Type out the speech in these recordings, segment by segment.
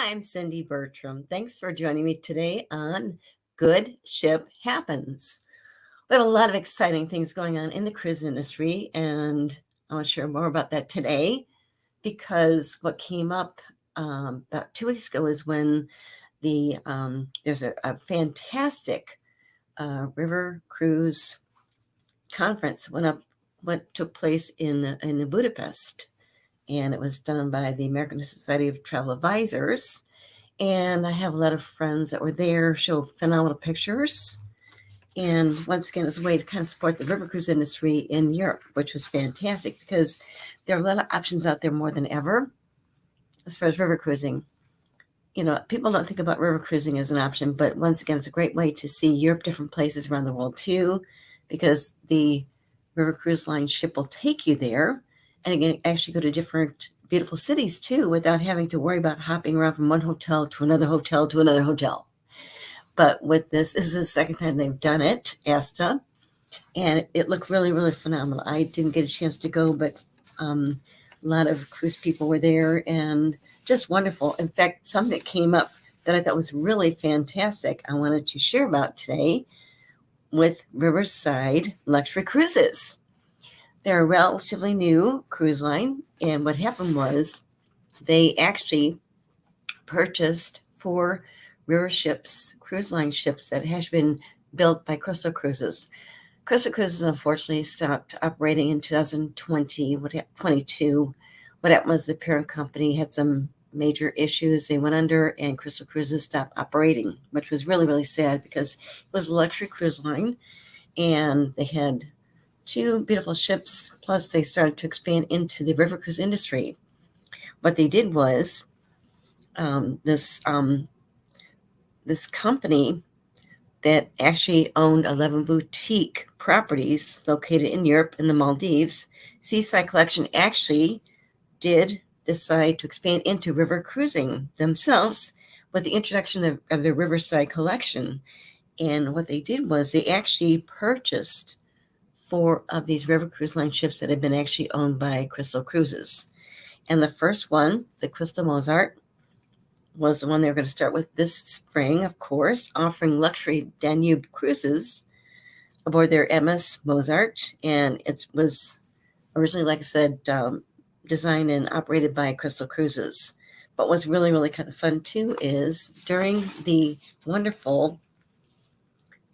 I'm Cindy Bertram. Thanks for joining me today on Good Ship Happens. We have a lot of exciting things going on in the cruise industry, and I want to share more about that today because what came up about 2 weeks ago is when there's a fantastic river cruise conference what took place in Budapest, and it was done by the American Society of Travel Advisors. And I have a lot of friends that were there, show phenomenal pictures. And once again, it's a way to kind of support the river cruise industry in Europe, which was fantastic because there are a lot of options out there more than ever as far as river cruising. You know, people don't think about river cruising as an option, but once again, it's a great way to see Europe, different places around the world too, because the river cruise line ship will take you there and you can actually go to different beautiful cities too without having to worry about hopping around from one hotel to another hotel to another hotel. But with this is the second time they've done it, ASTA, and it looked really, really phenomenal. I didn't get a chance to go, but a lot of cruise people were there and just wonderful. In fact, something that came up that I thought was really fantastic, I wanted to share about today with Riverside Luxury Cruises. They're a relatively new cruise line, and what happened was they actually purchased 4 river ships, cruise line ships that had been built by Crystal Cruises. Crystal Cruises unfortunately stopped operating in 2020, 22. What happened was the parent company had some major issues. They went under and Crystal Cruises stopped operating, which was really, really sad because it was a luxury cruise line and they had 2 beautiful ships. Plus they started to expand into the river cruise industry. What they did was this company that actually owned 11 boutique properties located in Europe and the Maldives, Seaside Collection actually did decide to expand into river cruising themselves with the introduction of the Riverside Collection. And what they did was they actually purchased 4 of these river cruise line ships that had been actually owned by Crystal Cruises. And the first one, the Crystal Mozart, was the one they were going to start with this spring, of course, offering luxury Danube cruises aboard their MS Mozart. And it was originally, like I said, designed and operated by Crystal Cruises. But what's really, really kind of fun, too, is during the wonderful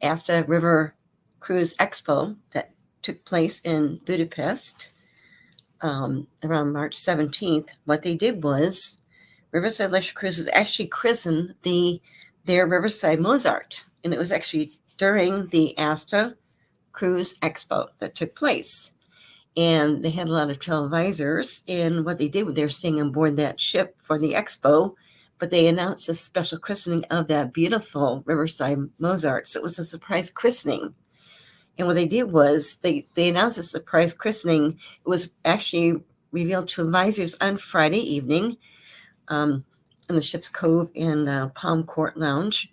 Asta River Cruise Expo that took place in Budapest around March 17th, what they did was Riverside Luxury Cruises actually christened their Riverside Mozart, and it was actually during the Asta Cruise Expo that took place. And they had a lot of travel advisors, and what they did was they were staying on board that ship for the expo, but they announced a special christening of that beautiful Riverside Mozart. So it was a surprise christening. And what they did was they announced a surprise christening. It was actually revealed to advisors on Friday evening in the ship's cove in Palm Court Lounge,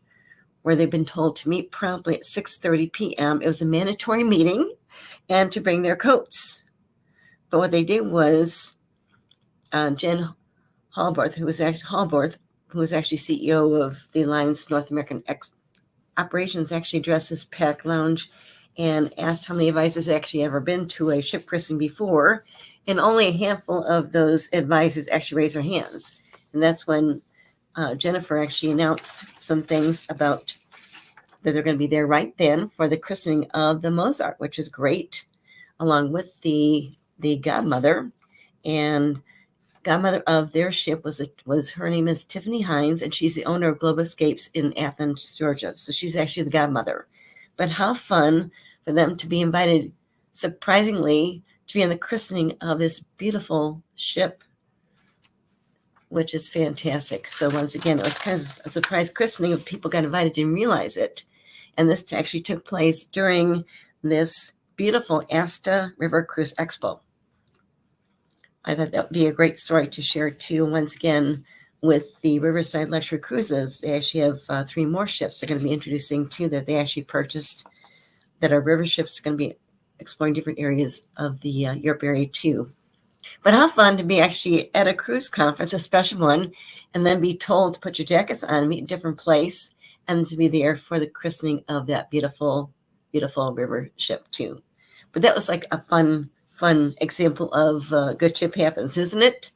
where they've been told to meet promptly at 6:30 p.m. It was a mandatory meeting and to bring their coats. But what they did was Jen Hallborth, who was actually CEO of the Alliance North American Operations, actually addressed this Paddock Lounge and asked how many advisors actually ever been to a ship christening before, and only a handful of those advisors actually raised their hands. And that's when Jennifer actually announced some things about that they're going to be there right then for the christening of the Mozart, which is great, along with the godmother. And godmother of their ship was her name is Tiffany Hines, and she's the owner of Global Escapes in Athens, Georgia. So she's actually the godmother. But how fun for them to be invited, surprisingly, to be on the christening of this beautiful ship, which is fantastic. So once again, it was kind of a surprise christening of people got invited, didn't realize it. And this actually took place during this beautiful Asta River Cruise Expo. I thought that would be a great story to share too. Once again, with the Riverside Luxury Cruises, they actually have 3 more ships they're going to be introducing too that they actually purchased that are river ships going to be exploring different areas of the Europe area too. But how fun to be actually at a cruise conference, a special one, and then be told to put your jackets on, meet in a different place, and to be there for the christening of that beautiful, beautiful river ship too. But that was like a fun example of good ship happens, isn't it?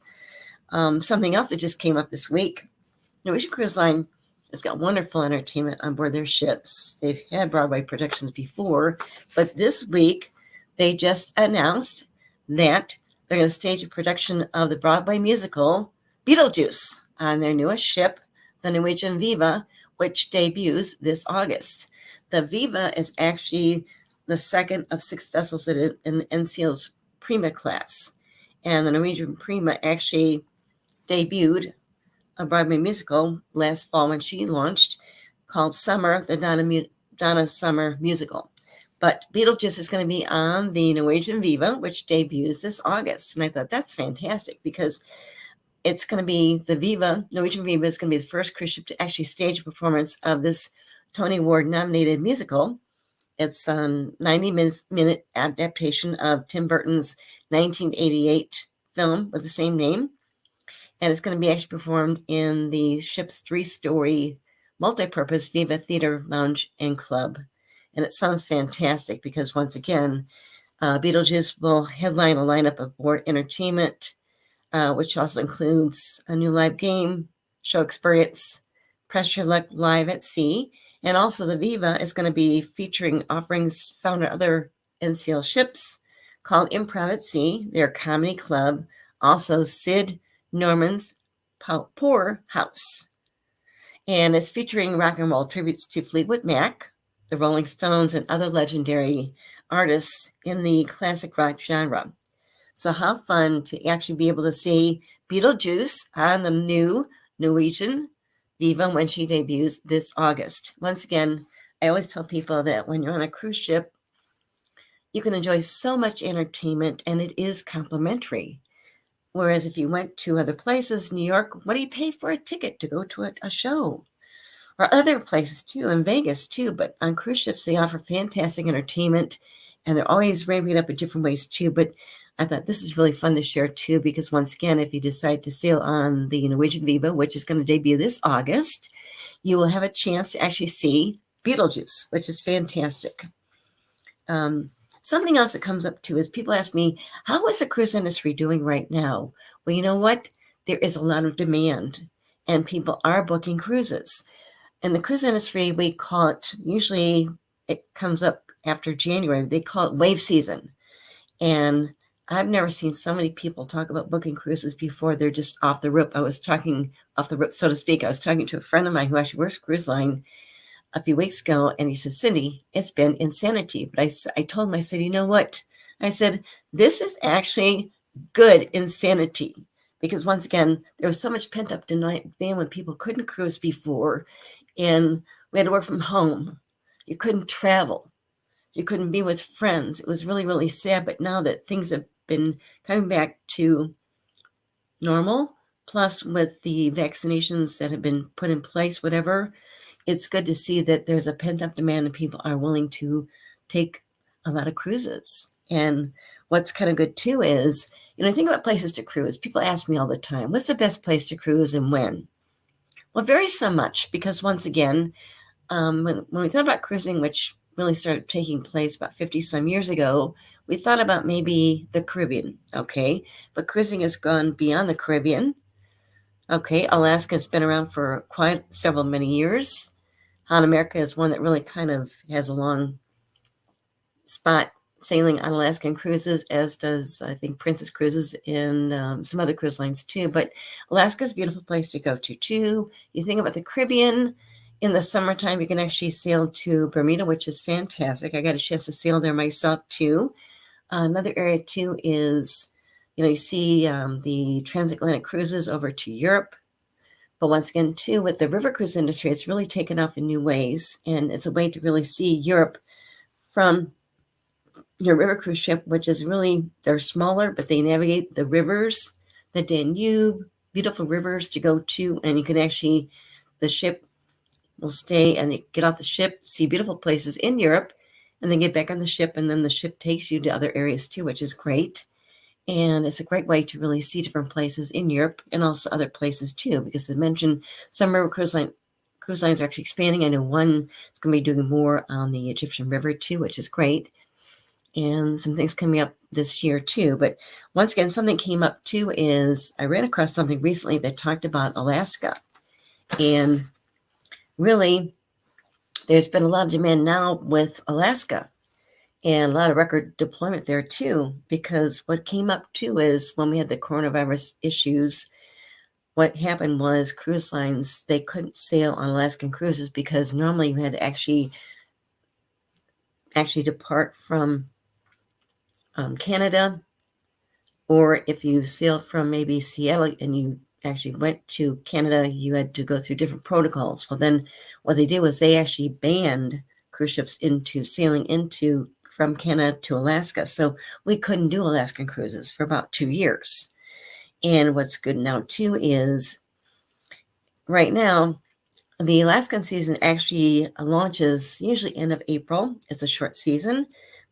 Something else that just came up this week. Norwegian Cruise Line has got wonderful entertainment on board their ships. They've had Broadway productions before, but this week they just announced that they're going to stage a production of the Broadway musical Beetlejuice on their newest ship, the Norwegian Viva, which debuts this August. The Viva is actually the second of 6 vessels in NCL's Prima class. And the Norwegian Prima actually debuted a Broadway musical last fall when she launched called Summer, the Donna Summer Musical. But Beetlejuice is going to be on the Norwegian Viva, which debuts this August. And I thought that's fantastic because it's going to be the Viva, Norwegian Viva is going to be the first cruise ship to actually stage a performance of this Tony Award nominated musical. It's a 90-minute adaptation of Tim Burton's 1988 film with the same name. And it's going to be actually performed in the ship's 3-story multi-purpose Viva Theater Lounge and Club. And it sounds fantastic because, once again, Beetlejuice will headline a lineup of board entertainment, which also includes a new live game, show experience, Press Your Luck Live at Sea, and also the Viva is going to be featuring offerings found on other NCL ships called Improv at Sea, their comedy club, also Sid Norman's Poor House. And it's featuring rock and roll tributes to Fleetwood Mac, the Rolling Stones, and other legendary artists in the classic rock genre. So how fun to actually be able to see Beetlejuice on the new Norwegian Viva when she debuts this August. Once again, I always tell people that when you're on a cruise ship, you can enjoy so much entertainment and it is complimentary. Whereas if you went to other places, New York, what do you pay for a ticket to go to a show? Or other places too, in Vegas too. But on cruise ships, they offer fantastic entertainment and they're always ramping it up in different ways too. But I thought this is really fun to share too, because once again, if you decide to sail on the Norwegian Viva, which is going to debut this August, you will have a chance to actually see Beetlejuice, which is fantastic. Something else that comes up too is people ask me, how is the cruise industry doing right now? Well, you know what? There is a lot of demand and people are booking cruises. In the cruise industry, we call it, usually it comes up after January, they call it wave season. And I've never seen so many people talk about booking cruises before. They're just off the rip. I was talking off the rip, so to speak. I was talking to a friend of mine who actually works for Cruise Line a few weeks ago, and he said, Cindy, it's been insanity. But I told him, I said, you know what? I said, this is actually good insanity. Because once again, there was so much pent-up demand when people couldn't cruise before, and we had to work from home. You couldn't travel. You couldn't be with friends. It was really, really sad. But now that things have been coming back to normal, plus with the vaccinations that have been put in place, whatever, it's good to see that there's a pent-up demand and people are willing to take a lot of cruises. And what's kind of good too is, think about places to cruise. People ask me all the time, what's the best place to cruise and when? Well, it varies so much because once again, when we thought about cruising, which really started taking place about 50 some years ago, we thought about maybe the Caribbean, okay? But cruising has gone beyond the Caribbean. Okay, Alaska's been around for quite many years. Han America is one that really kind of has a long spot sailing on Alaskan cruises, as does, I think, Princess Cruises and some other cruise lines too. But Alaska's a beautiful place to go to too. You think about the Caribbean, in the summertime, you can actually sail to Bermuda, which is fantastic. I got a chance to sail there myself too. Another area too is, you see the transatlantic cruises over to Europe. But once again, too, with the river cruise industry, it's really taken off in new ways. And it's a way to really see Europe from your river cruise ship, which is really, they're smaller, but they navigate the rivers, the Danube, beautiful rivers to go to. And you can actually, the ship will stay and you get off the ship, see beautiful places in Europe, and then get back on the ship. And then the ship takes you to other areas too, which is great. And it's a great way to really see different places in Europe and also other places too, because they mentioned some river cruise lines are actually expanding. I know one is going to be doing more on the Egyptian River too, which is great. And some things coming up this year too. But once again, something came up too is I ran across something recently that talked about Alaska. And really, there's been a lot of demand now with Alaska and a lot of record deployment there too, because what came up too is when we had the coronavirus issues, what happened was cruise lines, they couldn't sail on Alaskan cruises because normally you had to actually depart from Canada, or if you sail from maybe Seattle and you actually went to Canada, you had to go through different protocols. Well, then what they did was they actually banned cruise ships into sailing into from Canada to Alaska. So we couldn't do Alaskan cruises for about 2 years. And what's good now too is right now the Alaskan season actually launches usually end of April. It's a short season,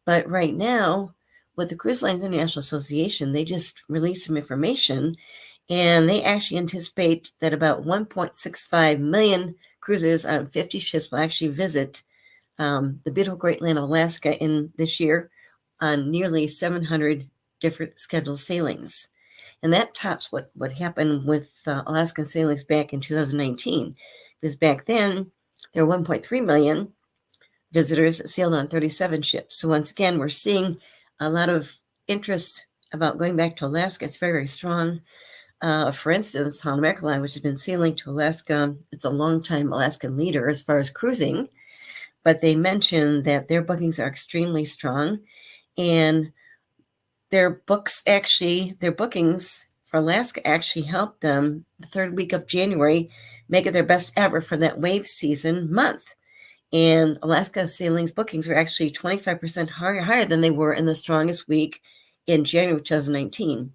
but right now with the Cruise Lines International Association, they just released some information, and they actually anticipate that about 1.65 million cruisers on 50 ships will actually visit the beautiful Great Land of Alaska in this year on nearly 700 different scheduled sailings. And that tops what happened with Alaskan sailings back in 2019, because back then there were 1.3 million visitors that sailed on 37 ships. So once again, we're seeing a lot of interest about going back to Alaska. It's very, very strong. For instance, Han America Line, which has been sailing to Alaska, it's a long-time Alaskan leader as far as cruising, but they mentioned that their bookings are extremely strong, and their bookings for Alaska actually helped them the third week of January make it their best ever for that wave season month. And Alaska sailings bookings were actually 25% higher than they were in the strongest week in January 2019.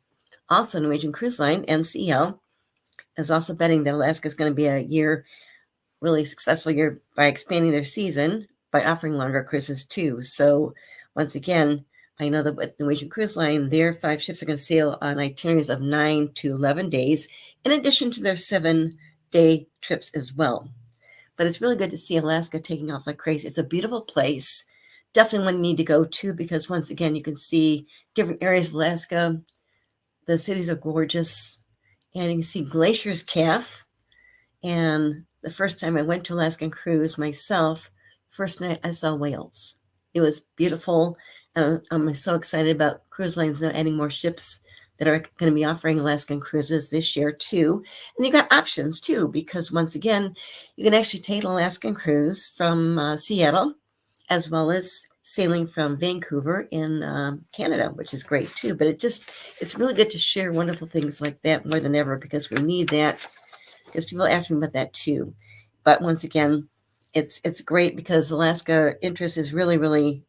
Also, Norwegian Cruise Line, NCL, is also betting that Alaska is going to be a really successful year by expanding their season by offering longer cruises too. So once again, I know that with Norwegian Cruise Line, their 5 ships are going to sail on itineraries of 9 to 11 days, in addition to their 7-day trips as well. But it's really good to see Alaska taking off like crazy. It's a beautiful place. Definitely one you need to go to, because once again, you can see different areas of Alaska. The cities are gorgeous, and you can see Glacier's Calf. And the first time I went to Alaskan cruise myself, first night I saw whales. It was beautiful, and I'm so excited about cruise lines now adding more ships that are going to be offering Alaskan cruises this year too. And you got options too, because once again, you can actually take an Alaskan cruise from Seattle, as well as sailing from Vancouver in Canada, which is great too. But it's really good to share wonderful things like that more than ever, because we need that, because people ask me about that too. But once again, it's great because Alaska interest is really, really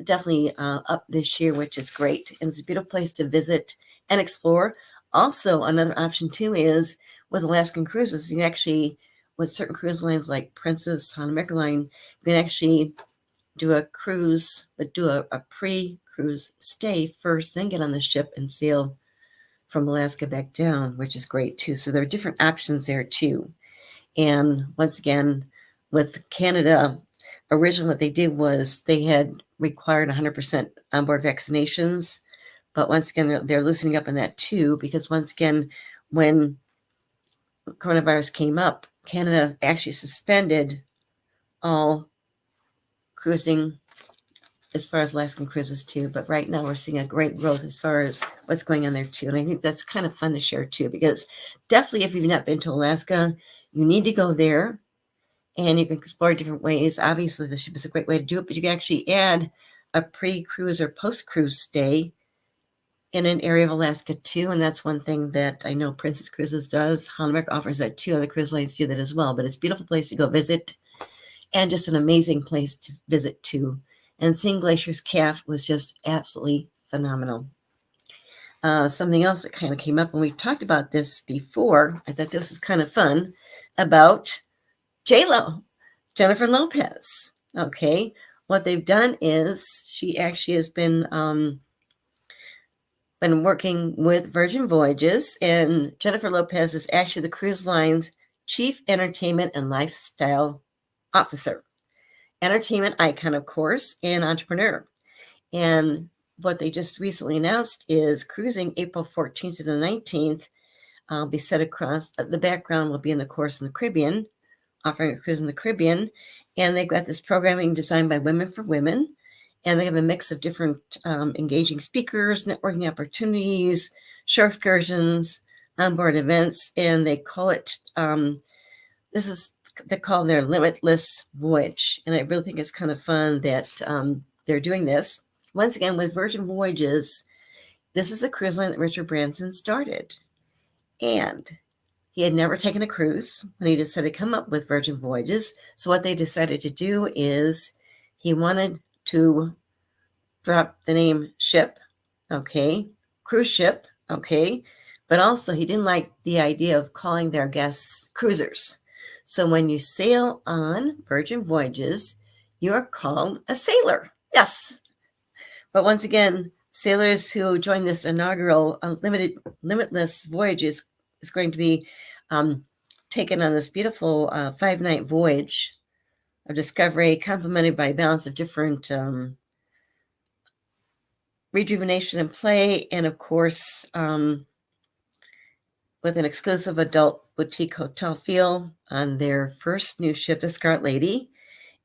definitely up this year, which is great. And it's a beautiful place to visit and explore. Also, another option too is with Alaskan cruises, you actually, with certain cruise lines like Princess, Han America Line, you can actually do a cruise, but do a pre-cruise stay first, then get on the ship and sail from Alaska back down, which is great too. So there are different options there too. And once again, with Canada, originally what they did was they had required 100% onboard vaccinations. But once again, they're loosening up on that too, because once again, when coronavirus came up, Canada actually suspended all cruising as far as Alaskan cruises too. But right now we're seeing a great growth as far as what's going on there too. And I think that's kind of fun to share too, because definitely if you've not been to Alaska, you need to go there and you can explore different ways. Obviously the ship is a great way to do it, but you can actually add a pre-cruise or post-cruise stay in an area of Alaska too. And that's one thing that I know Princess Cruises does. Han America offers that too. Other cruise lines do that as well, but it's a beautiful place to go visit and just an amazing place to visit too. And seeing Glacier's Calf was just absolutely phenomenal. Something else that kind of came up when we talked about this before, I thought this was kind of fun, about J-Lo, Jennifer Lopez. Okay, what they've done is she actually has been been working with Virgin Voyages, and Jennifer Lopez is actually the cruise line's chief entertainment and lifestyle officer. Entertainment icon, of course, and entrepreneur. And what they just recently announced is cruising April 14th to the 19th be set across. The background will be in the course in the Caribbean, offering a cruise in the Caribbean. And they've got this programming designed by Women for Women. And they have a mix of different engaging speakers, networking opportunities, shore excursions, onboard events. And they call it, they call their Limitless Voyage. And I really think it's kind of fun that they're doing this. Once again, with Virgin Voyages, this is a cruise line that Richard Branson started. And he had never taken a cruise when he decided to come up with Virgin Voyages. So what they decided to do is he wanted to drop the name ship, okay, cruise ship, okay, but also he didn't like the idea of calling their guests cruisers. So when you sail on Virgin Voyages, you're called a sailor. Yes. But once again, sailors who join this inaugural Limitless Voyages is going to be taken on this beautiful 5-night voyage of discovery, complemented by a balance of different rejuvenation and play, and of course, with an exclusive adult boutique hotel feel on their first new ship, the Scarlet Lady.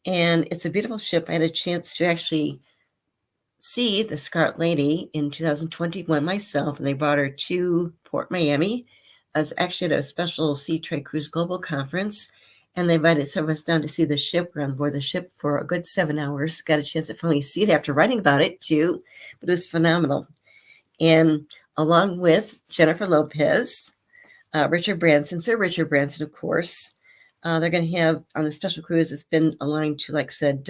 And it's a beautiful ship. I had a chance to actually see the Scarlet Lady in 2021 myself, and they brought her to Port Miami. I was actually at a special Seatrade Cruise Global Conference, and they invited some of us down to see the ship. We're on board the ship for a good 7 hours. Got a chance to finally see it after writing about it, too, but it was phenomenal. And along with Jennifer Lopez, Richard Branson, Sir Richard Branson, of course, they're going to have on the special cruise, it's been aligned to, like I said,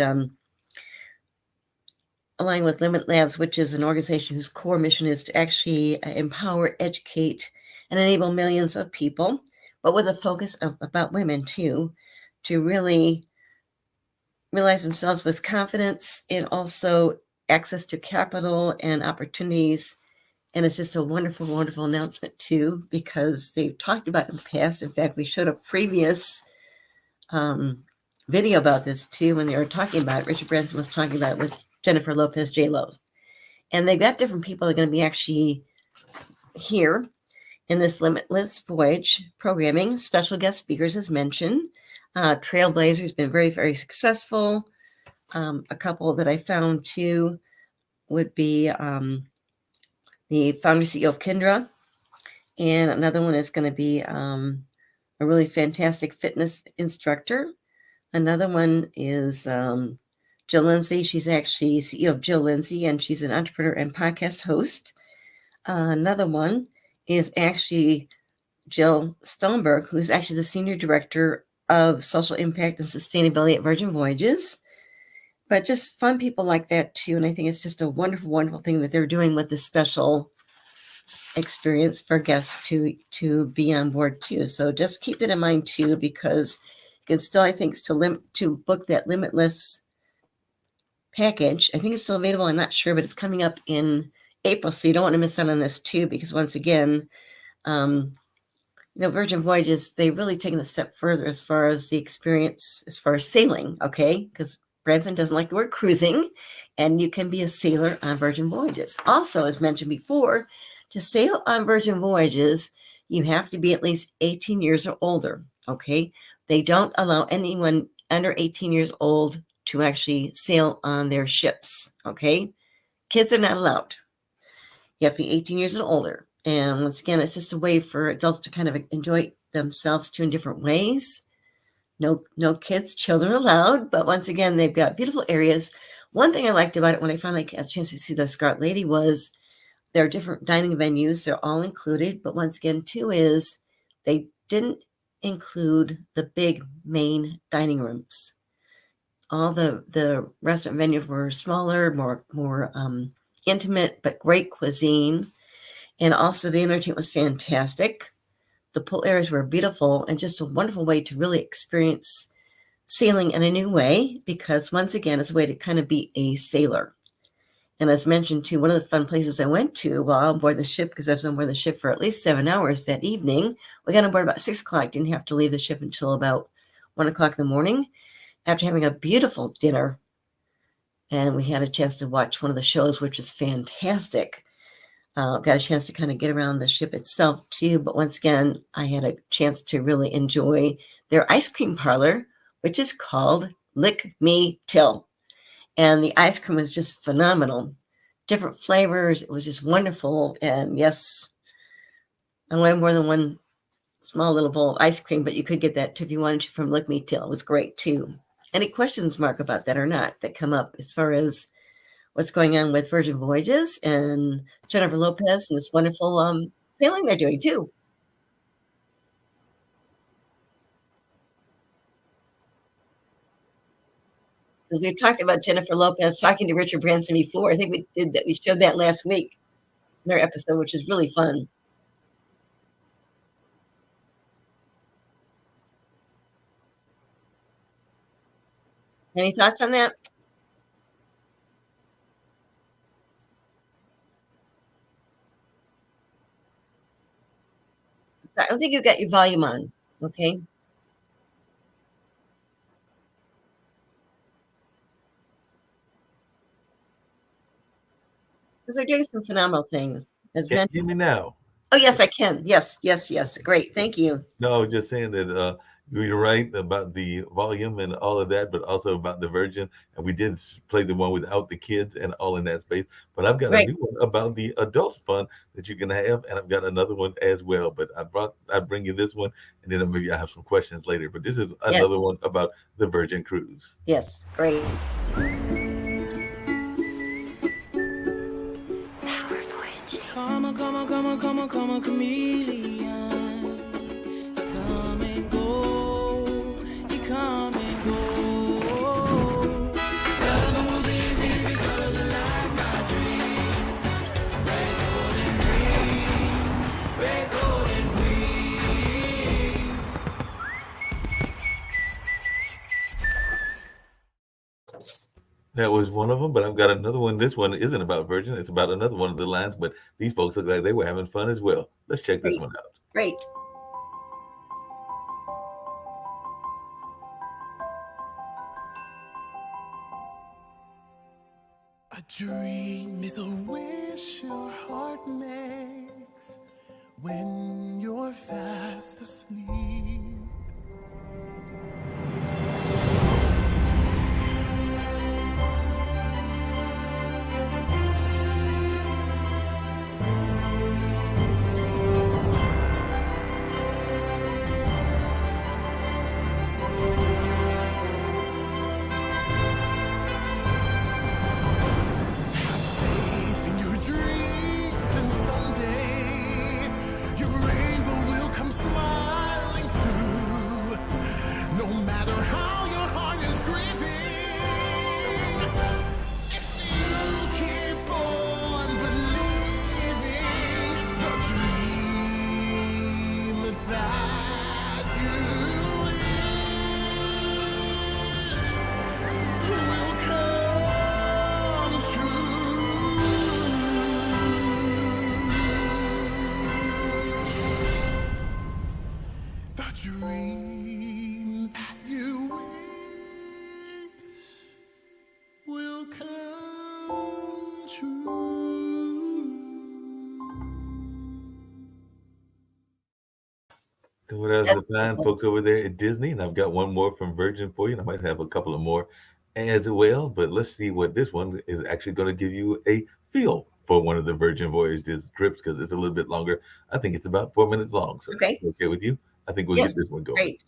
aligned with Limit Labs, which is an organization whose core mission is to actually empower, educate, and enable millions of people, but with a focus about women too, to really realize themselves with confidence and also access to capital and opportunities. And it's just a wonderful, wonderful announcement too, because they've talked about it in the past. In fact, we showed a previous video about this too when they were talking about it. Richard Branson was talking about it with Jennifer Lopez, J-Lo. And they've got different people that are going to be actually here in this Limitless Voyage programming. Special guest speakers, as mentioned. Trailblazers, been very, very successful. A couple that I found too would be the founder CEO of Kindra. And another one is going to be a really fantastic fitness instructor. Another one is Jill Lindsay. She's actually CEO of Jill Lindsay, and she's an entrepreneur and podcast host. Another one is actually Jill Stoneberg, who's actually the Senior Director of Social Impact and Sustainability at Virgin Voyages. But just fun people like that too. And I think it's just a wonderful, wonderful thing that they're doing with this special experience for guests to be on board too. So just keep that in mind too, because you can still, I think, to book that Limitless package. I think it's still available. I'm not sure, but it's coming up in April. So you don't want to miss out on this too, because once again, Virgin Voyages, they've really taken a step further as far as the experience, as far as sailing, okay? Because Branson doesn't like the word cruising, and you can be a sailor on Virgin Voyages. Also, as mentioned before, to sail on Virgin Voyages, you have to be at least 18 years or older, okay? They don't allow anyone under 18 years old to actually sail on their ships, okay? Kids are not allowed. You have to be 18 years and older. And once again, it's just a way for adults to kind of enjoy themselves too in different ways. No kids, children allowed. But once again, they've got beautiful areas. One thing I liked about it when I finally got a chance to see the Scarlet Lady was there are different dining venues. They're all included. But once again, too, is they didn't include the big main dining rooms. All the restaurant venues were smaller, more intimate, but great cuisine. And also the entertainment was fantastic. The pool areas were beautiful and just a wonderful way to really experience sailing in a new way, because once again, it's a way to kind of be a sailor. And as mentioned too, one of the fun places I went to while on board the ship, because I was on board the ship for at least 7 hours that evening, we got on board about 6 o'clock, didn't have to leave the ship until about 1 o'clock in the morning after having a beautiful dinner. And we had a chance to watch one of the shows, which is fantastic. Got a chance to kind of get around the ship itself too. But once again, I had a chance to really enjoy their ice cream parlor, which is called Lick Me Till. And the ice cream was just phenomenal. Different flavors. It was just wonderful. And yes, I wanted more than one small little bowl of ice cream, but you could get that too if you wanted to from Lick Me Till. It was great too. Any questions, Mark, about that or not that come up as far as what's going on with Virgin Voyages and Jennifer Lopez and this wonderful sailing they're doing too? Because we've talked about Jennifer Lopez talking to Richard Branson before. I think we did that. We showed that last week in our episode, which is really fun. Any thoughts on that? I don't think you've got your volume on. Okay. Because they're doing some phenomenal things. As Can mentioned. you hear me now? Oh, yes, I can. Yes, yes, yes. Great. Thank you. No, I was just saying that you're right about the volume and all of that, but also about the Virgin. And we did play the one without the kids and all in that space. But I've got a Right. new one about the adult fun that you can have, and I've got another one as well. But I bring you this one, and then maybe I have some questions later. But this is Yes. another one about the Virgin Cruise. Yes. Great. Come on, chameleon. Come and go, you come and go. Nothing was easy because I like my dream. Red, golden green, red, golden green. That was one of them, but I've got another one. This one isn't about Virgin. It's about another one of the lines, but these folks look like they were having fun as well. Let's check this Great. one out. Great. A dream is a wish your heart makes when you're fast asleep. Faith in your dreams, and someday your rainbow will come smiling through. No matter how your heart is grieving, if you keep on believing the dream that you wish will come true. The dream that you wish will come true. So what else That's the fine beautiful. folks over there at Disney, and I've got one more from Virgin for you, and I might have a couple of more as well. But let's see what this one is actually going to give you a feel for one of the Virgin Voyages trips because it's a little bit longer. I think it's about 4 minutes long. So Okay. okay with you? I think we'll get Yes. this one going. Great.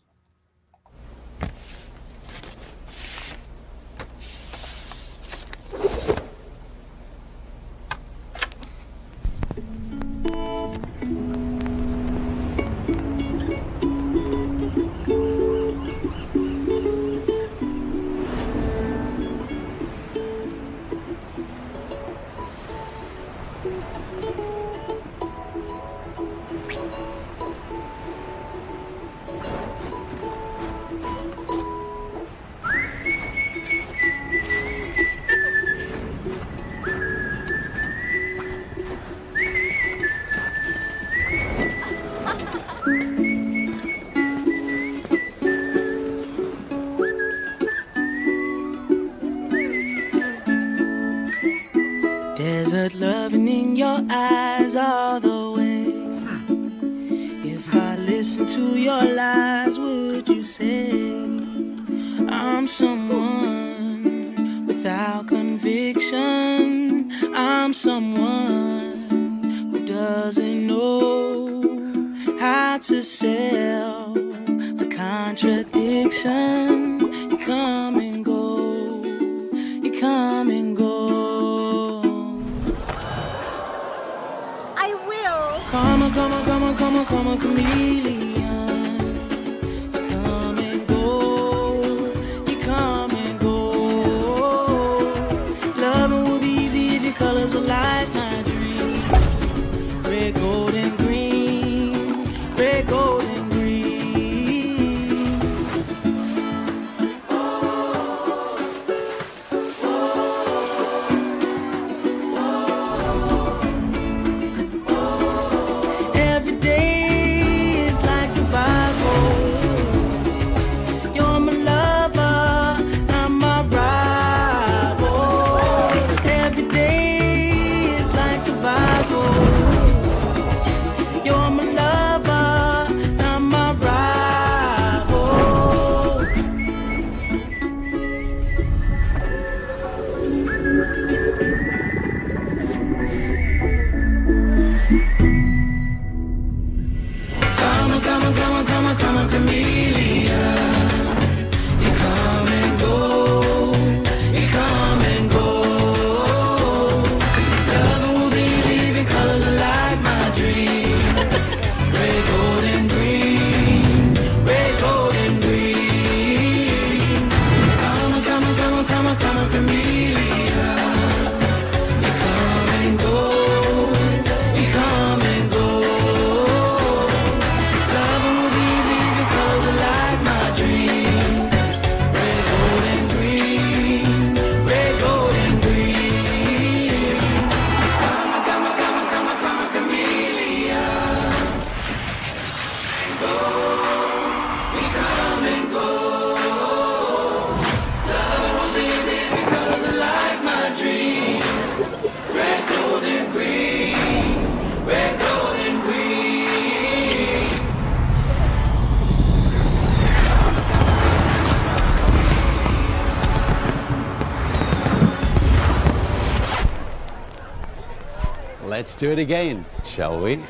to your lies would you say I'm someone without conviction? I'm someone who doesn't know how to sell the contradiction. You come and go, you come and go. I will. Come on, come on, come on, come on, come on, chameleon. Come and go, you come and go. Loving would be easy if your colors were like my dreams. Red, gold, and green. Red, gold, and green. Every day is like survival. You're my lover, I'm my rival. Every day is like survival. You're my lover, I'm my rival. Come on, come on, come on, come on, come on, chameleon. You come and go, you come and go. Loving will be leaving colors like my dream. Red, gold, and green. Red, gold, and green. Come on, come on, come on, come on, come on, chameleon. You come and go, you come and go. Loving will be leaving colors like my dream. Red, gold, and green. Red, gold, and green. Come on, come on, come on, come on, come on, chameleon. Go, we come and go. Loving will be leaving colors like my dream. Red, gold, and green. Red, gold, and green. Let's do it again, shall we?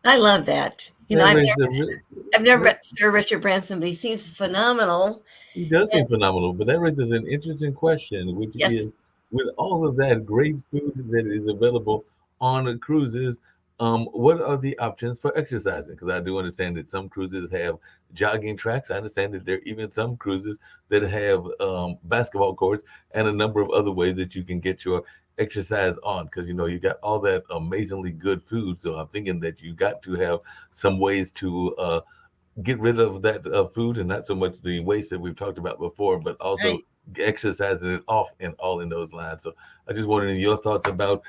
I love that. You know, That I've raised never, a re- I've never met Sir Richard Branson, but he seems phenomenal. He does seem phenomenal, but that raises an interesting question, which Yes. is, with all of that great food that is available on cruises, what are the options for exercising? Because I do understand that some cruises have jogging tracks. I understand that there are even some cruises that have basketball courts and a number of other ways that you can get your exercise on. Because you got all that amazingly good food, so I'm thinking that you got to have some ways to get rid of that food, and not so much the waste that we've talked about before, but also Right. exercising it off and all in those lines. So I just wanted your thoughts about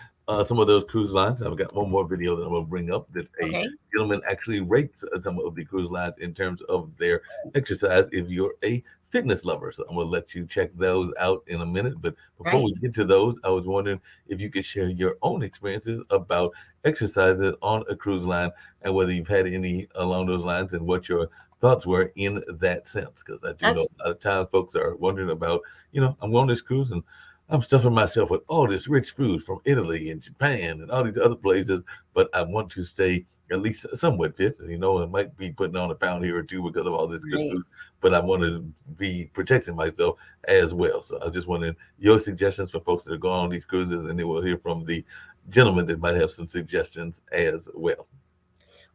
some of those cruise lines. I've got one more video that I'm going to bring up that a Okay. gentleman actually rates some of the cruise lines in terms of their exercise if you're a fitness lover. So I'm going to let you check those out in a minute. But before we get to those, I was wondering if you could share your own experiences about exercises on a cruise line and whether you've had any along those lines and what your thoughts were in that sense. Because I do know That's a lot of times folks are wondering about, I'm on this cruise and I'm stuffing myself with all this rich food from Italy and Japan and all these other places, but I want to stay at least somewhat fit. I might be putting on a pound here or two because of all this good right. food, but I want to be protecting myself as well. So I just wanted your suggestions for folks that are going on these cruises, and then we'll hear from the gentleman that might have some suggestions as well.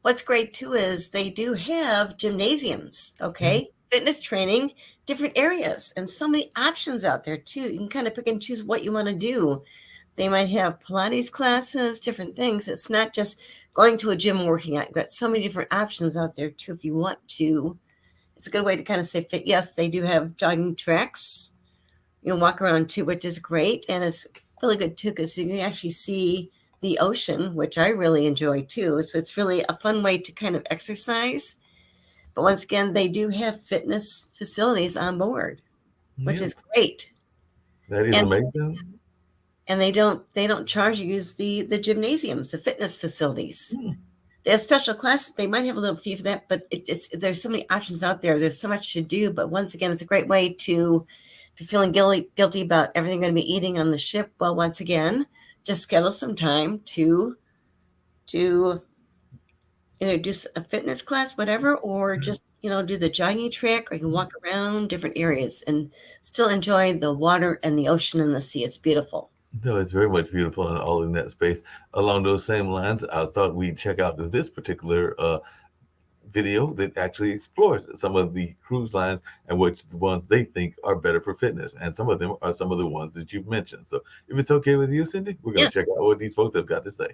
What's great too is they do have gymnasiums, okay? Fitness training, different areas, and so many options out there too. You can kind of pick and choose what you want to do. They might have Pilates classes, different things. It's not just going to a gym and working out. You've got so many different options out there too if you want to. It's a good way to kind of stay fit. Yes, they do have jogging tracks. You'll walk around too, which is great. And it's really good too because you can actually see the ocean, which I really enjoy too. So it's really a fun way to kind of exercise. But once again, they do have fitness facilities on board, which is great. That is And amazing. and they don't charge you to use the gymnasiums, the fitness facilities. Hmm. They have special classes. They might have a little fee for that, but there's so many options out there. There's so much to do. But once again, it's a great way to, if you're feeling guilty about everything you're going to be eating on the ship, well, once again, just schedule some time to either do a fitness class, whatever, or just do the jogging track, or you can walk around different areas and still enjoy the water and the ocean and the sea. It's beautiful. No, it's very much beautiful and all in that space. Along those same lines, I thought we'd check out this particular video that actually explores some of the cruise lines and which ones they think are better for fitness. And some of them are some of the ones that you've mentioned. So if it's okay with you, Cindy, we're going to Yes. check out what these folks have got to say.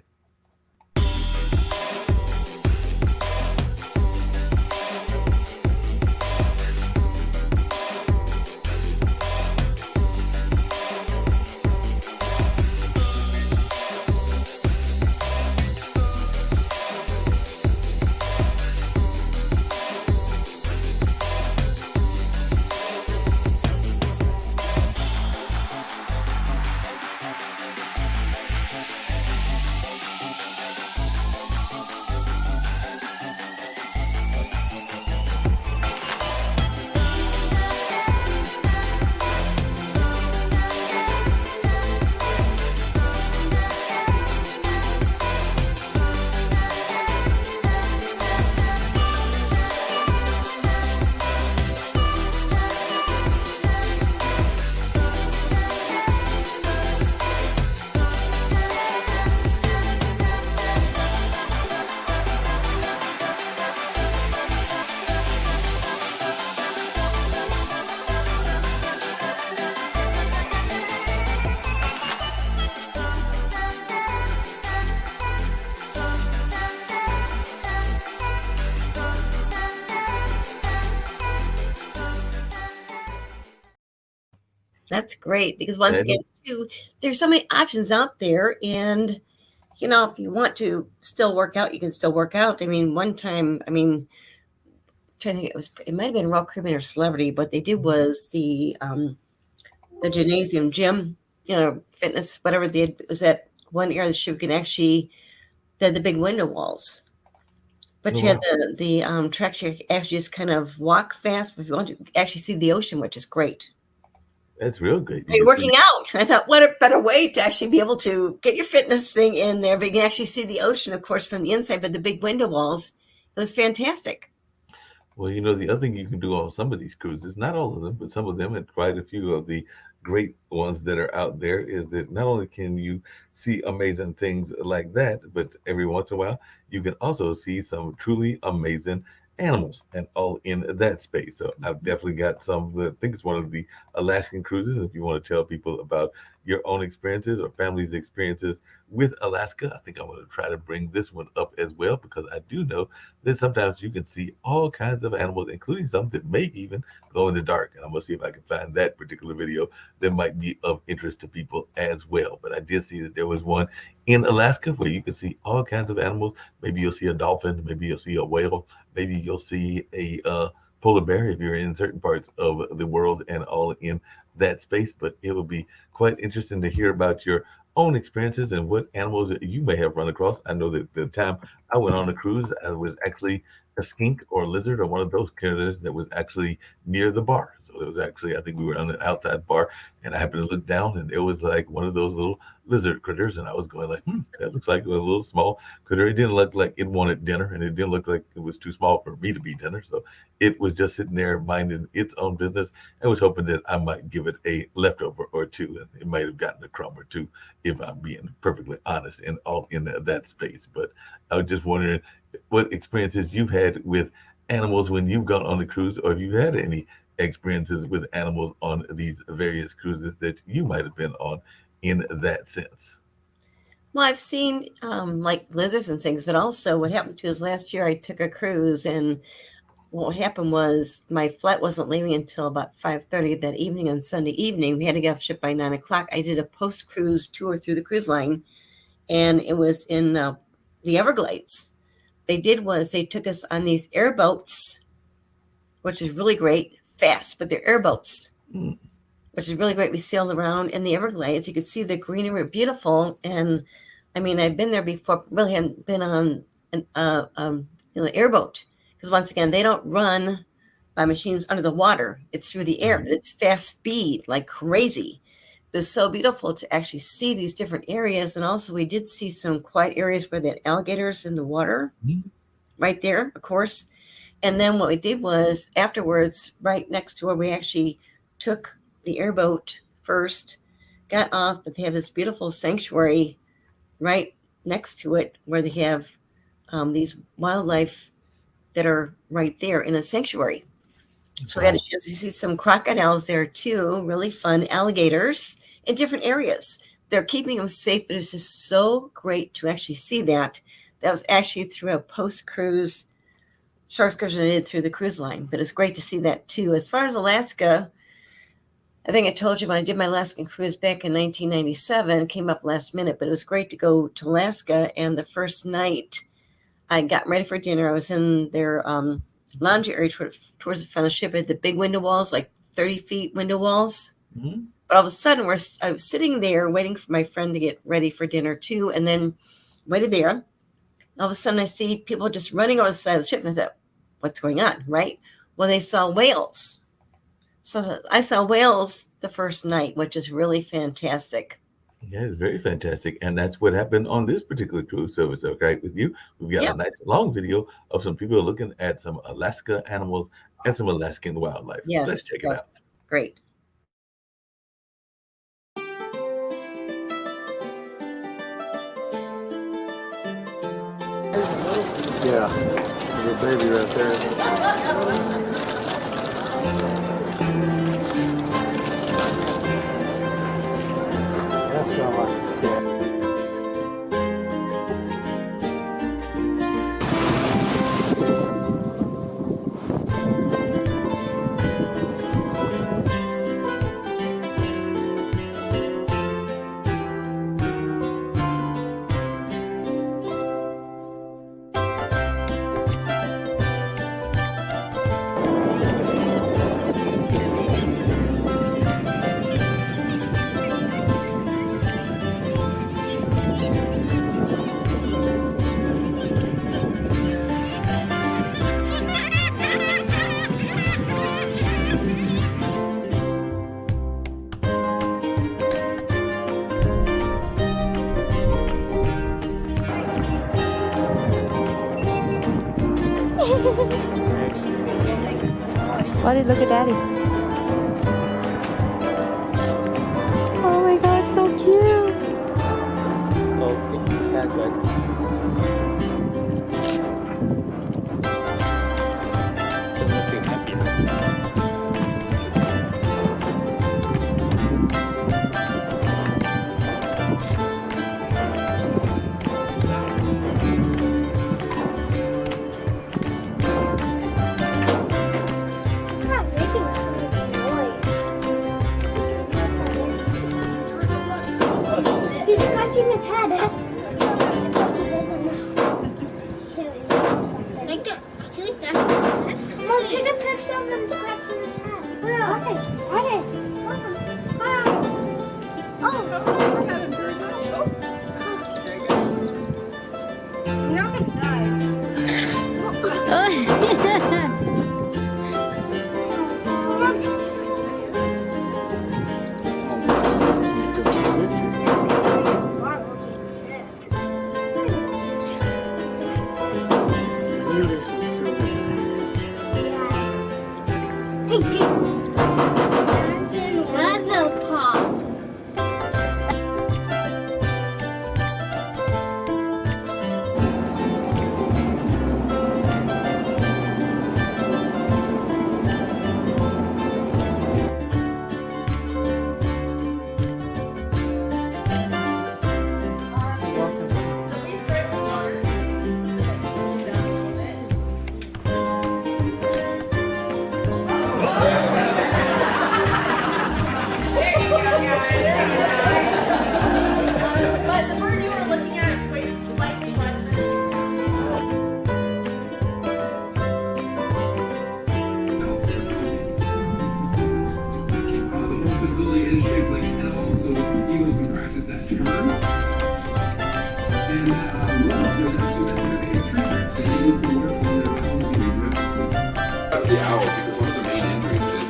That's great because once That again, too, there's so many options out there, and if you want to still work out, you can still work out. I mean, one time, trying to think, it might have been Royal Caribbean or Celebrity, but they did was the gymnasium gym, fitness, whatever they did, was at one area of the ship. You can actually, they had the big window walls, but Oh, you had the tracks. You actually just kind of walk fast, but if you want to actually see the ocean, which is great. That's real good. You're working out. I thought, what a better way to actually be able to get your fitness thing in there, but you can actually see the ocean, of course, from the inside, but the big window walls, it was fantastic. Well, the other thing you can do on some of these cruises, not all of them, but some of them, and quite a few of the great ones that are out there, is that not only can you see amazing things like that, but every once in a while, you can also see some truly amazing animals and all in that space. So I've definitely got some, I think it's one of the Alaskan cruises. If you want to tell people about your own experiences or family's experiences with Alaska, I think I'm going to try to bring this one up as well, because I do know that sometimes you can see all kinds of animals, including some that may even glow in the dark. And I'm going to see if I can find that particular video that might be of interest to people as well. But I did see that there was one in Alaska where you can see all kinds of animals. Maybe you'll see a dolphin, maybe you'll see a whale, maybe you'll see a polar bear if you're in certain parts of the world and all in that space. But it will be quite interesting to hear about your own experiences and what animals that you may have run across. I know that the time I went on a cruise, I was actually a skink or a lizard or one of those critters that was actually near the bar. So it was actually, I think we were on an outside bar, and I happened to look down, and it was like one of those little lizard critters, and I was going like, that looks like a little small critter. It didn't look like it wanted dinner, and it didn't look like it was too small for me to be dinner. So it was just sitting there minding its own business, and was hoping that I might give it a leftover or two, and it might have gotten a crumb or two, if I'm being perfectly honest, and all in that space. But I was just wondering what experiences you've had with animals when you've gone on the cruise, or if you've had any experiences with animals on these various cruises that you might have been on in that sense. Well, I've seen like lizards and things, but also what happened to us last year, I took a cruise, and what happened was my flight wasn't leaving until about 5:30 that evening on Sunday evening. We had to get off ship by 9 o'clock. I did a post-cruise tour through the cruise line, and it was in the Everglades. They took us on these airboats, which is really great, fast, but they're airboats. Mm. which is really great. We sailed around in the Everglades. You could see the greenery, beautiful. And I mean, I've been there before, really hadn't been on an airboat, because once again, they don't run by machines under the water. It's through the air, but it's fast speed, like crazy. It was so beautiful to actually see these different areas. And also we did see some quiet areas where they had alligators in the water right there, of course. And then what we did was afterwards, right next to where we actually took the airboat first, got off, but they have this beautiful sanctuary right next to it where they have these wildlife that are right there in a sanctuary. So we had a chance to see some crocodiles there too, really fun, alligators in different areas. They're keeping them safe, but it's just so great to actually see that. That was actually through a post-cruise shark excursion I did through the cruise line, but it's great to see that too. As far as Alaska, I think I told you when I did my Alaskan cruise back in 1997, it came up last minute, but it was great to go to Alaska. And the first night I got ready for dinner, I was in their lounge area towards the front of the ship. It had the big window walls, like 30 feet window walls. But all of a sudden, I was sitting there waiting for my friend to get ready for dinner too, and then waited there. All of a sudden, I see people just running over the side of the ship, and I thought, what's going on, right? Well, they saw whales. So I saw whales the first night, which is really fantastic. Yeah, it's very fantastic. And that's what happened on this particular cruise service. Okay, with you, we've got a nice long video of some people looking at some Alaska animals and some Alaskan wildlife. Yes, Let's check it out. Great. Yeah, there's a baby right there. That's not like a cat. Buddy, look at Daddy. Oh my God, so cute. Oh, that's right. He's scratching his head. Like that. Mom, take a picture of him scratching his head. Okay. You're not gonna Weather Pop. is shaped like an L, so eagles can practice that turn. And there's actually that kind of a trainer that eagles can wear from their balancing grip. The owl, because one of the main injuries is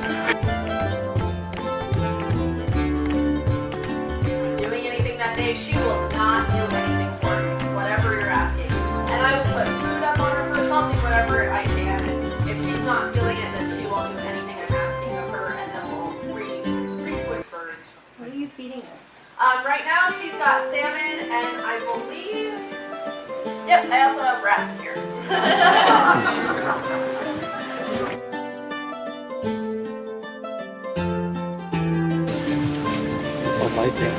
doing anything that day, she will not do anything for you, whatever you're asking. And I will put food up on her for something, whatever I can. And if she's not feeling it, then she won't do anything I'm asking of her, and then we'll re-switch birds. What are you feeding her? Right now she's got salmon, and I believe, yep, I also have rats in here. Oh, my God.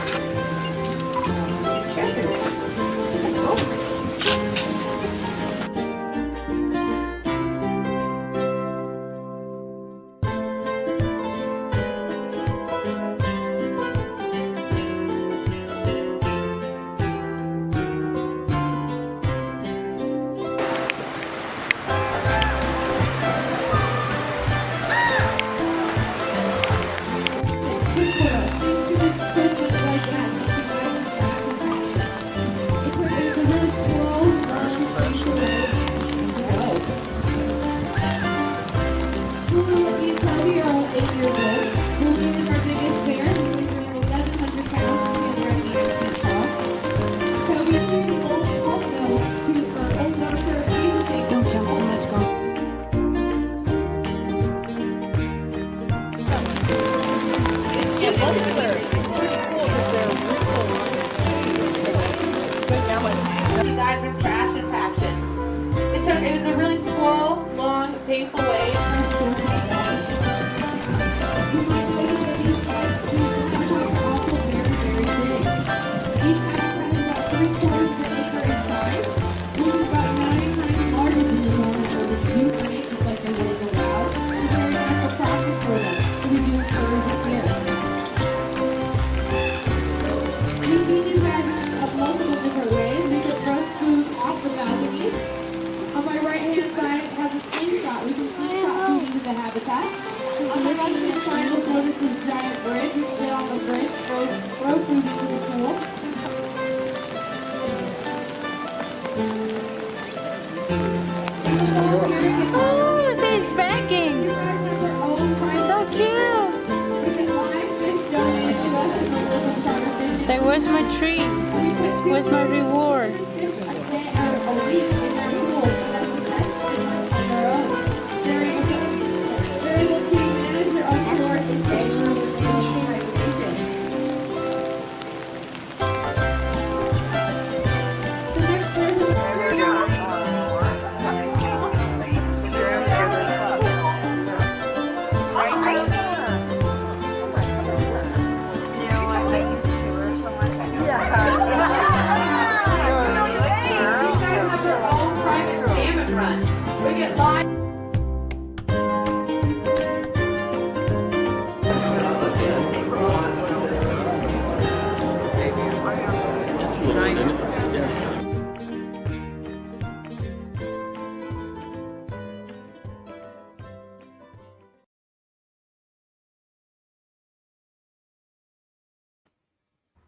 Don't jump so much, go. He died from trash impaction. It was a really slow, long, painful way. Oh, he's spanking. So cute. Say, where's my treat? Where's my reward?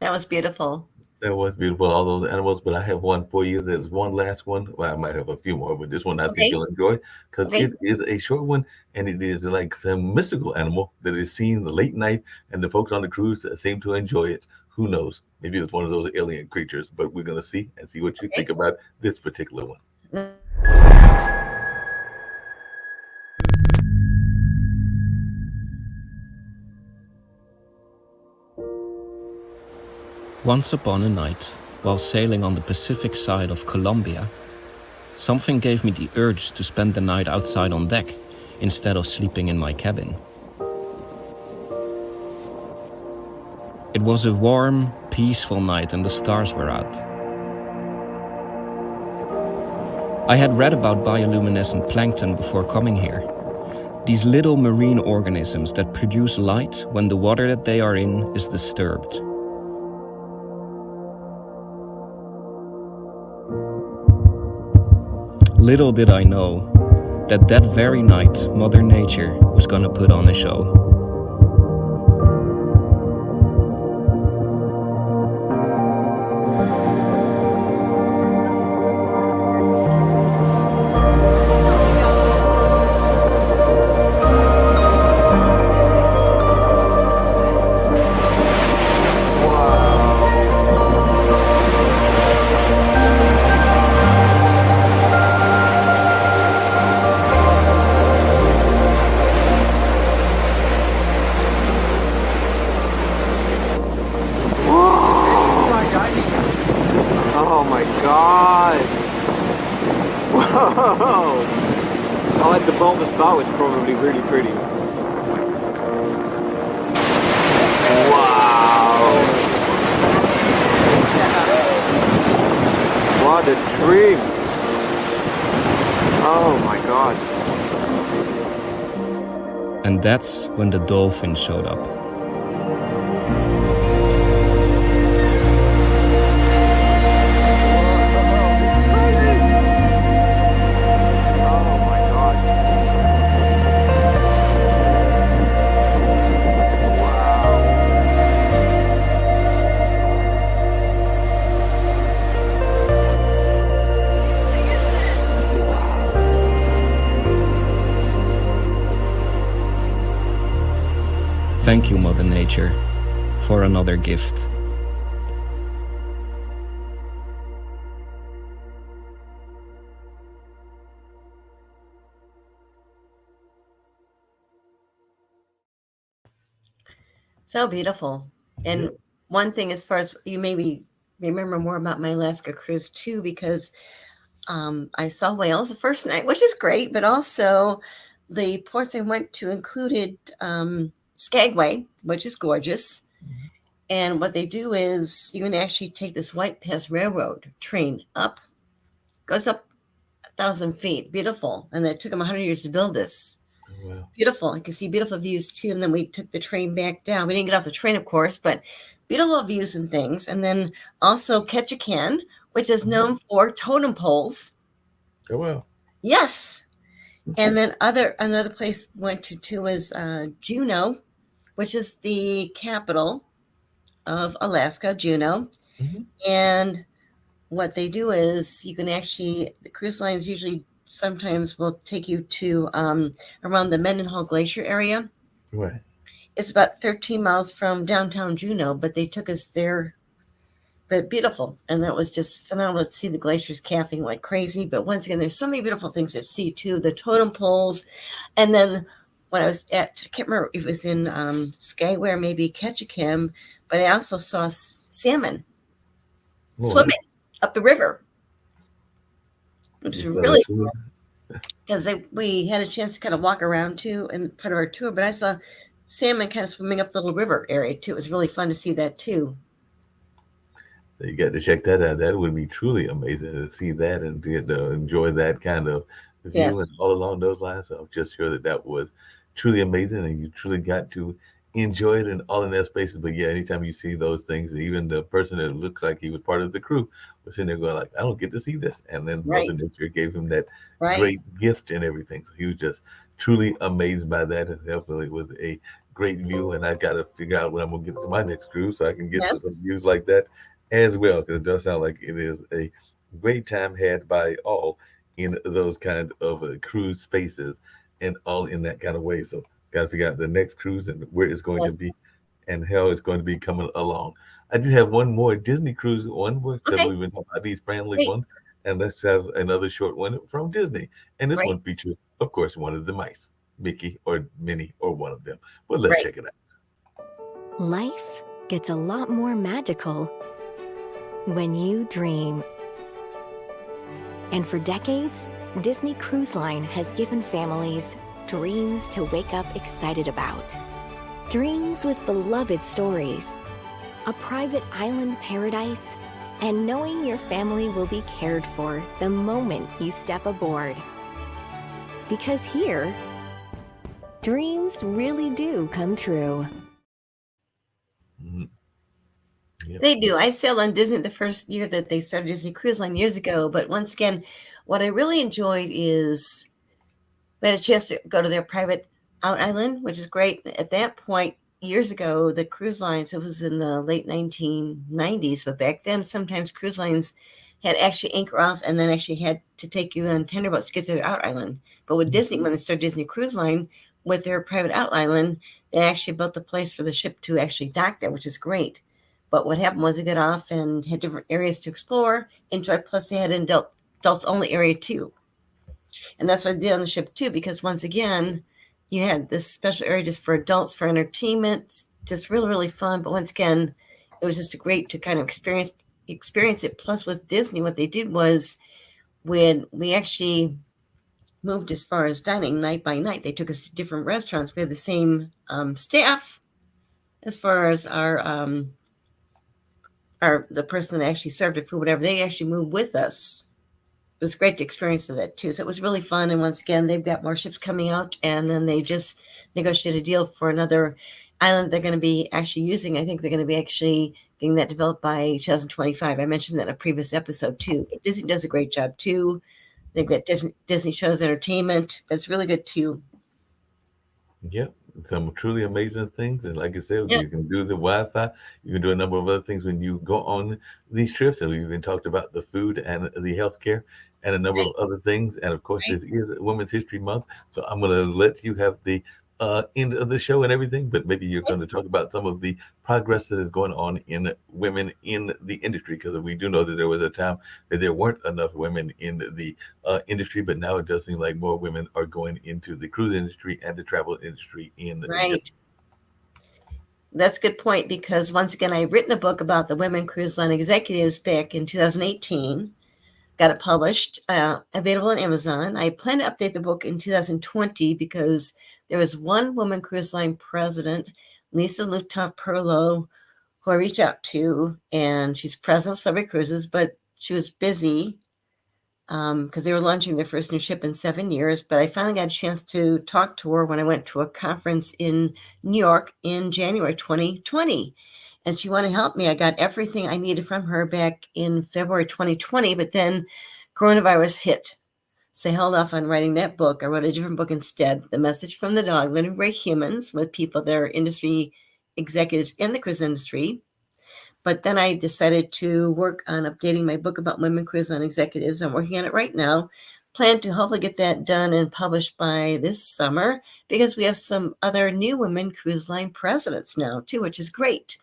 That was beautiful. That was beautiful, all those animals. But I have one for you. There's one last one. Well, I might have a few more, but this one I Okay. think you'll enjoy because Okay. it is a short one and it is like some mystical animal that is seen late night, and the folks on the cruise seem to enjoy it. Who knows? Maybe it's one of those alien creatures, but we're going to see and see what you think about this particular one. Once upon a night, while sailing on the Pacific side of Colombia, something gave me the urge to spend the night outside on deck instead of sleeping in my cabin. It was a warm, peaceful night and the stars were out. I had read about bioluminescent plankton before coming here. These little marine organisms that produce light when the water that they are in is disturbed. Little did I know that that very night Mother Nature was gonna put on a show. That was probably really pretty. Wow! What a dream! Oh my god. And that's when the dolphin showed up. Thank you, Mother Nature, for another gift. So beautiful. And one thing, as far as you maybe remember more about my Alaska cruise too, because I saw whales the first night, which is great, but also the ports I went to included Skagway, which is gorgeous. And what they do is you can actually take this White Pass Railroad train up, goes up 1,000 feet, beautiful. And it took them 100 years to build this. Wow. Beautiful. You can see beautiful views too. And then we took the train back down. We didn't get off the train, of course, but beautiful views and things. And then also Ketchikan, which is known for totem poles. Oh, well. Yes. And then another place we went to too was Juneau, which is the capital of Alaska, Juneau. And what they do is you can actually, the cruise lines usually sometimes will take you to around the Mendenhall Glacier area. Right. It's about 13 miles from downtown Juneau, but they took us there. But beautiful. And that was just phenomenal to see the glaciers calving like crazy. But once again, there's so many beautiful things to see too. The totem poles. And then when I was I can't remember if it was in Skagway or maybe Ketchikan, but I also saw salmon swimming up the river, which is really cool. Because we had a chance to kind of walk around too in part of our tour, but I saw salmon kind of swimming up the little river area too. It was really fun to see that too. You got to check that out. That would be truly amazing to see that and to get to enjoy that kind of view. Yes. And all along those lines. So I'm just sure that was truly amazing, and you truly got to enjoy it and all in that space. But yeah, anytime you see those things, even the person that looks like he was part of the crew was sitting there going like, I don't get to see this. And then Mother Nature gave him that great gift and everything. So he was just truly amazed by that. And definitely was a great view. And I got to figure out when I'm going to get to my next cruise so I can get some views like that as well, because it does sound like it is a great time had by all in those kind of cruise spaces and all in that kind of way. So got to figure out the next cruise and where it's going to be and how it's going to be coming along. I did have one more Disney cruise one because we've been talking about these friendly ones, and let's have another short one from Disney. And this one features, of course, one of the mice, Mickey or Minnie or one of them. But let's check it out. Life gets a lot more magical when you dream. And for decades, Disney Cruise Line has given families dreams to wake up excited about. Dreams with beloved stories, a private island paradise, and knowing your family will be cared for the moment you step aboard. Because here, dreams really do come true. They do. I sailed on Disney the first year that they started Disney Cruise Line years ago. But once again, what I really enjoyed is we had a chance to go to their private out island, which is great. At that point, years ago, the cruise lines, it was in the late 1990s, but back then, sometimes cruise lines had actually anchor off and then actually had to take you on tender boats to get to their out island. But with Disney, when they started Disney Cruise Line with their private out island, they actually built a place for the ship to actually dock there, which is great. But what happened was they got off and had different areas to explore, enjoy, plus they had an adults only area too. And that's what I did on the ship too, because once again, you had this special area just for adults, for entertainment, just really, really fun. But once again, it was just great to kind of experience it. Plus with Disney, what they did was when we actually moved as far as dining night by night. They took us to different restaurants. We had the same staff as far as the person that actually served the food, whatever. They actually moved with us. It was great to experience that too. So it was really fun. And once again, they've got more ships coming out, and then they just negotiated a deal for another island they're going to be actually using. I think they're going to be actually getting that developed by 2025. I mentioned that in a previous episode too. But Disney does a great job too. They've got Disney shows, entertainment. It's really good too. Yep, some truly amazing things. And like I said, Yes. you can do the Wi-Fi. You can do a number of other things when you go on these trips. And we even talked about the food and the healthcare and a number of other things. And of course, this is Women's History Month. So I'm going to let you have the end of the show and everything, but maybe you're going to talk about some of the progress that is going on in women in the industry, because we do know that there was a time that there weren't enough women in the industry, but now it does seem like more women are going into the cruise industry and the travel industry in Right. That's a good point, because once again, I've written a book about the women cruise line executives back in 2018. Got it published, available on Amazon. I plan to update the book in 2020 because there was one woman cruise line president, Lisa Lufthansa-Perlo, who I reached out to, and she's president of Celebrity Cruises, but she was busy because they were launching their first new ship in 7 years. But I finally got a chance to talk to her when I went to a conference in New York in January 2020. And she wanted to help me. I got everything I needed from her back in February 2020, but then coronavirus hit. So I held off on writing that book. I wrote a different book instead, The Message from the Dog, Learning to Rate Humans, with people that are industry executives in the cruise industry. But then I decided to work on updating my book about women cruise line executives. I'm working on it right now. Plan to hopefully get that done and published by this summer, because we have some other new women cruise line presidents now too, which is great.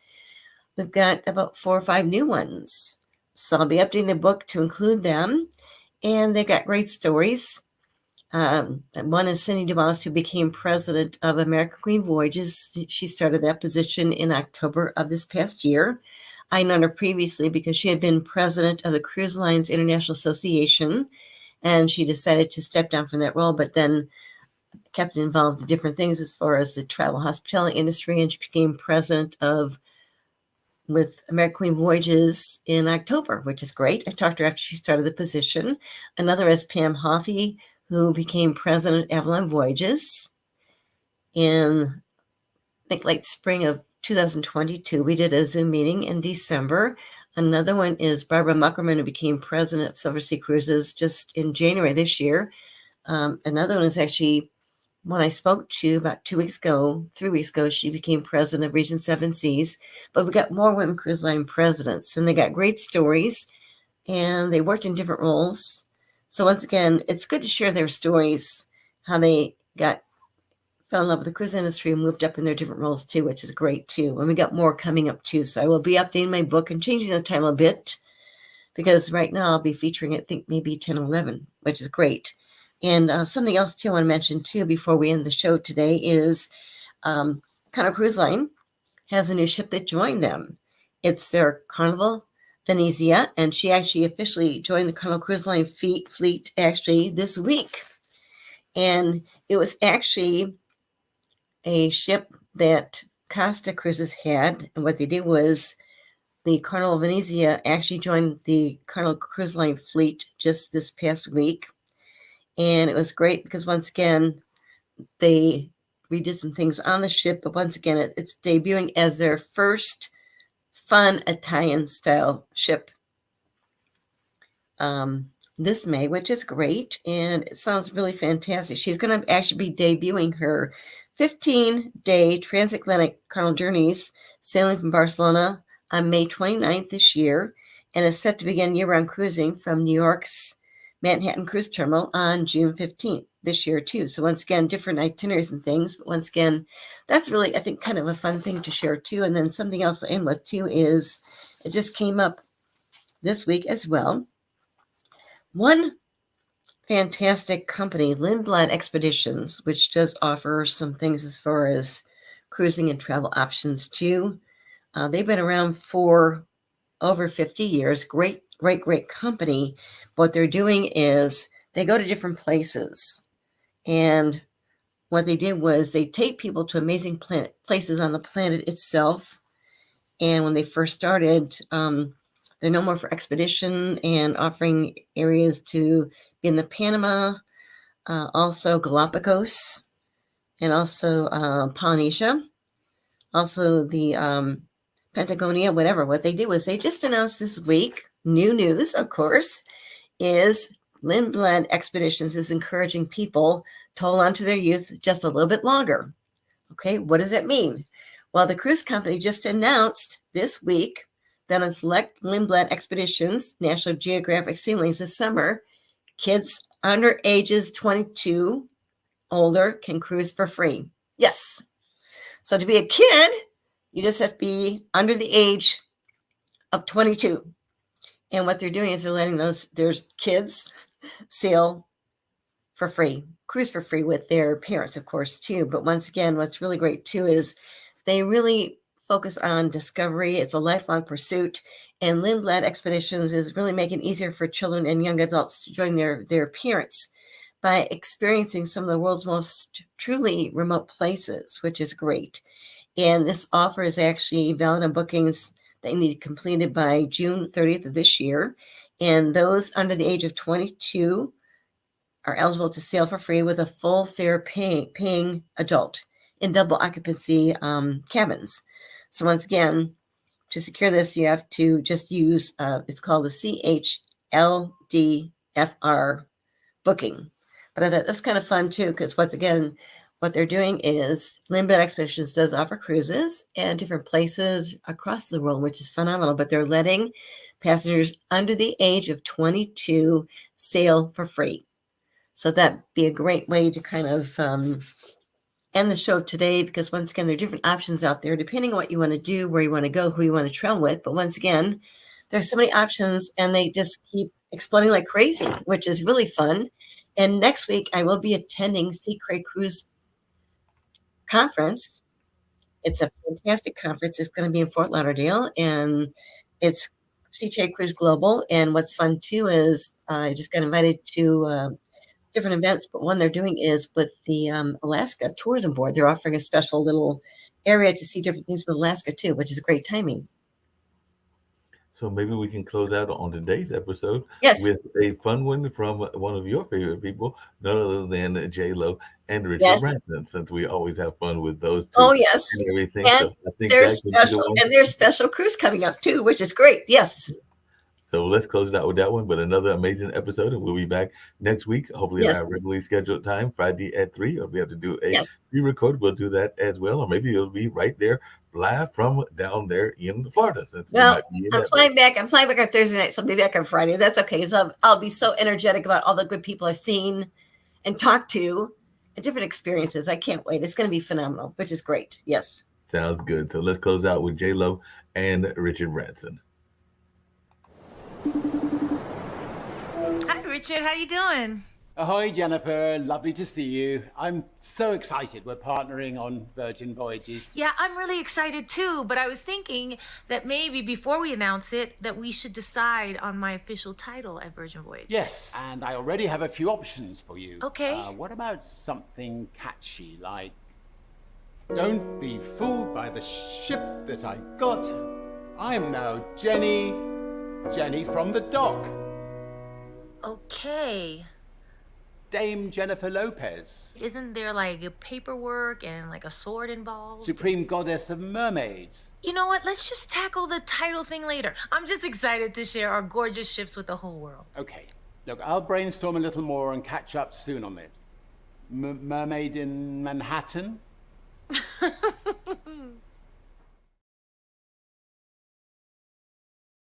We've got about 4 or 5 new ones. So I'll be updating the book to include them. And they got great stories. One is Cindy DeMoss, who became president of American Queen Voyages. She started that position in October of this past year. I known her previously because she had been president of the Cruise Lines International Association, and she decided to step down from that role, but then kept involved in different things as far as the travel hospitality industry, and she became president with American Queen Voyages in October, which is great. I talked to her after she started the position. Another is Pam Hoffey, who became president of Avalon Voyages in, I think, late spring of 2022. We did a Zoom meeting in December. Another one is Barbara Muckerman, who became president of Silversea Cruises just in January this year. Another one is actually one I spoke to about 3 weeks ago. She became president of Region 7 Seas. But we got more women cruise line presidents, and they got great stories, and they worked in different roles. So once again, it's good to share their stories, how they fell in love with the cruise industry and moved up in their different roles too, which is great too. And we got more coming up too. So I will be updating my book and changing the title a bit, because right now I'll be featuring, I think, maybe 10 or 11, which is great. And something else too I want to mention too before we end the show today is Carnival Cruise Line has a new ship that joined them. It's their Carnival Venezia, and she actually officially joined the Carnival Cruise Line fleet actually this week. And it was actually a ship that Costa Cruises had, and what they did was the Carnival Venezia actually joined the Carnival Cruise Line fleet just this past week. And it was great because once again, they redid some things on the ship, but once again, it's debuting as their first fun Italian style ship this May, which is great. And it sounds really fantastic. She's going to actually be debuting her 15-day transatlantic Carnival Journeys, sailing from Barcelona on May 29th this year, and is set to begin year-round cruising from New York's Manhattan Cruise Terminal on June 15th this year too. So once again, different itineraries and things, but once again, that's really, I think, kind of a fun thing to share too. And then something else to end with too is, it just came up this week as well. One fantastic company, Lindblad Expeditions, which does offer some things as far as cruising and travel options too. They've been around for over 50 years. Great company. What they're doing is they go to different places. And what they did was they take people to amazing places on the planet itself. And when they first started, they're no more for expedition and offering areas to be in the Panama, also Galapagos, and also Polynesia, also the Patagonia, whatever. What they did was they just announced this week, new news, of course, is Lindblad Expeditions is encouraging people to hold on to their youth just a little bit longer. Okay, what does that mean? Well, the cruise company just announced this week that on select Lindblad Expeditions, National Geographic sea lanes this summer, kids under ages 22 older can cruise for free. Yes. So to be a kid, you just have to be under the age of 22. And what they're doing is they're letting their kids sail for free, cruise for free with their parents, of course, too. But once again, what's really great, too, is they really focus on discovery. It's a lifelong pursuit. And Lindblad Expeditions is really making it easier for children and young adults to join their parents by experiencing some of the world's most truly remote places, which is great. And this offer is actually valid on bookings that you need completed by June 30th of this year. And those under the age of 22 are eligible to sail for free with a full fare paying adult in double occupancy cabins. So once again, to secure this, you have to just use, it's called the CHLDFR booking. But I thought that was kind of fun too, because once again, what they're doing is Lindblad Expeditions does offer cruises and different places across the world, which is phenomenal, but they're letting passengers under the age of 22 sail for free. So that'd be a great way to kind of end the show today, because once again, there are different options out there depending on what you want to do, where you want to go, who you want to travel with. But once again, there's so many options and they just keep exploding like crazy, which is really fun. And next week, I will be attending Sea Cray Cruise Conference. It's a fantastic conference. It's going to be in Fort Lauderdale, and it's Sea Cruise Global. And what's fun too is I just got invited to different events, but one they're doing is with the Alaska Tourism Board. They're offering a special little area to see different things with Alaska too, which is great timing. So maybe we can close out on today's episode Yes. with a fun one from one of your favorite people, none other than J-Lo and Richard Yes. Branson, since we always have fun with those two. Oh, yes. And everything. And So I think that can be the one. there's special cruise coming up too, which is great. Yes. So let's close it out with that one. But another amazing episode, and we'll be back next week, hopefully Yes. at our regularly scheduled time, Friday at 3. Or if we have to do a Yes. pre-record, we'll do that as well. Or maybe it'll be right there, live from down there in Florida. Since we Well, might be in I'm that flying back on Thursday night, so I'll be back on Friday. That's okay, because I'll be so energetic about all the good people I've seen and talked to and different experiences. I can't wait. It's going to be phenomenal, which is great. Yes. Sounds good. So let's close out with J-Lo and Richard Branson. Hi, Richard. How you doing? Ahoy, Jennifer. Lovely to see you. I'm so excited we're partnering on Virgin Voyages. Yeah, I'm really excited too, but I was thinking that maybe before we announce it, that we should decide on my official title at Virgin Voyages. Yes, and I already have a few options for you. Okay. What about something catchy like, don't be fooled by the ship that I got. I'm now Jenny from the dock. Okay. Dame Jennifer Lopez, Isn't there like a paperwork and like a sword involved? Supreme Goddess of Mermaids. You know what? Let's just tackle the title thing later. I'm just excited to share our gorgeous ships with the whole world. Okay, look, I'll brainstorm a little more and catch up soon on it. Mermaid in Manhattan?